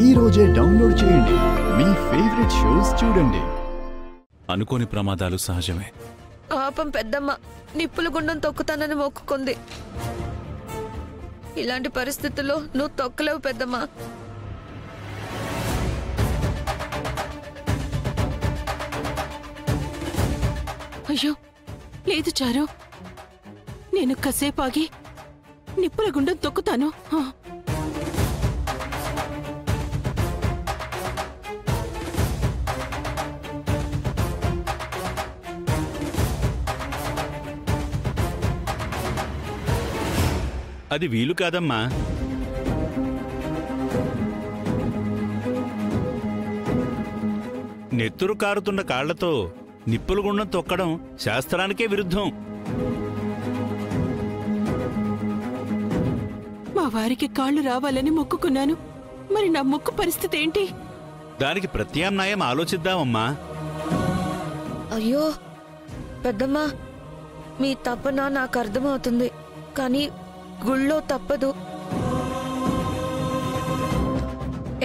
ఈ రోజే డౌన్లోడ్ చేయండి, మీ ఫేవరెట్ షోస్ చూడండి. అనుకోని ప్రమాదాలు సహజమే. పాపం పెద్దమ్మ నిప్పుల గుండం తొక్కుతానని మొక్కుకుంది. ఇలాంటి పరిస్థితుల్లో నువ్వు తొక్కలేవు పెద్దమ్మ. అయ్యో లేదు చారు, నేను కాసేపాగి నిప్పుల గుండం తొక్కుతాను. అది వీలు కాదమ్మా. నెత్తురు కారుతున్న కాళ్లతో నిప్పుల గుండం తొక్కడం శాస్త్రానికే విరుద్ధం. మా వారికి కాళ్ళు రావాలని మొక్కుకున్నాను, మరి నా మొక్కు పరిస్థితి ఏంటి? దానికి ప్రత్యామ్నాయం ఆలోచిద్దామమ్మా. అయ్యో పెద్దమ్మ, మీ తపన నాకు అర్థమవుతుంది, కానీ గుళ్ళో తప్పదు.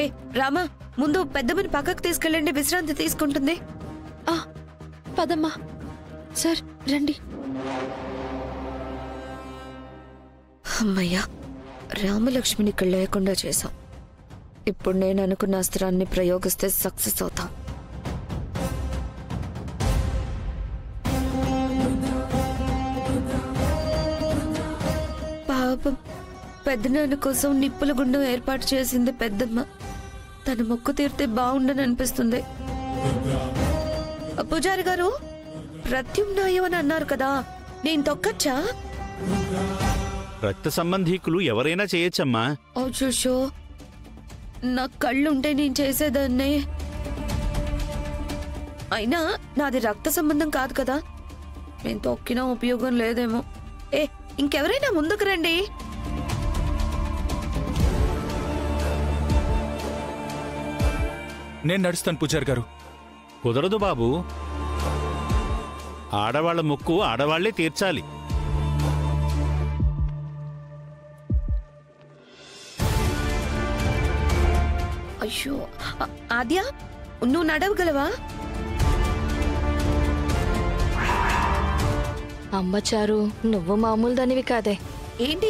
ఏ రామా, ముందు పెద్దమ్మని పక్కకు తీసుకెళ్ళండి, విశ్రాంతి తీసుకుంటుంది. పదమ్మా. సార్ రండి. అమ్మయ్యా, రామలక్ష్మిని ఇక్కడ లేకుండా చేశాం. ఇప్పుడు నేను అనుకున్న అస్త్రాన్ని ప్రయోగిస్తే సక్సెస్ అవుతాం. పాపం పెద్దనాన్న కోసం నిప్పుల గుండం ఏర్పాటు చేసింది పెద్దమ్మ. తన మొక్కు తీరితే బాగుండని అనిపిస్తుంది. పూజారి గారు, ప్రత్యుమ్నాయం అని అన్నారు కదా, నేను తొక్కచ్చా? రక్త సంబంధీకులు ఎవరైనా చేయొచ్చమ్మా. చూషో, నా కళ్ళుంటే నేను చేసేదాన్నే. అయినా నాది రక్త సంబంధం కాదు కదా, నేను తొక్కినా ఉపయోగం లేదేమో. ఇంకెవరైనా ముందుకు రండి. నేను నడుస్తాను పూజారి గారు. కుదరదు బాబు, ఆడవాళ్ల మొక్కు ఆడవాళ్లే తీర్చాలి. అయ్యో ఆద్య, నువ్వు నడవగలవా? అమ్మచారు, నువ్వు మామూలు దానివి కాదే. ఏంటి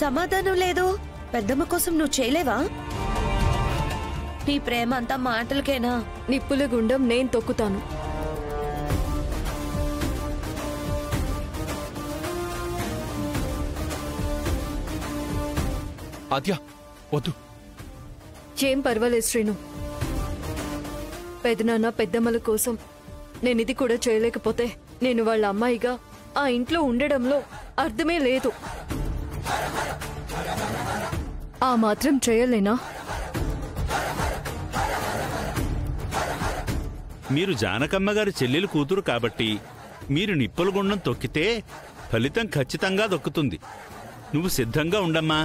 సమాధానం లేదు? పెద్దమ్మ కోసం నువ్వు చేయలేవా? నీ ప్రేమ అంతా మాటలకేనా? నిప్పుల గుండం నేను తొక్కుతాను. ఆద్య వద్దు. ఏం పర్వాలేదు శ్రీను. పెదనాన్న పెద్దమ్మల కోసం నేనిది కూడా చేయలేకపోతే నేను వాళ్ళ అమ్మాయిగా ఆ ఇంట్లో ఉండడంలో అర్థమే లేదు. ఆ మాత్రం చేయలేనా? మీరు జానకమ్మ గారి చెల్లెలు కూతురు కాబట్టి మీరు నిప్పుల గుండం తొక్కితే ఫలితం ఖచ్చితంగా దొక్కుతుంది. నువ్వు సిద్ధంగా ఉండమ్మా.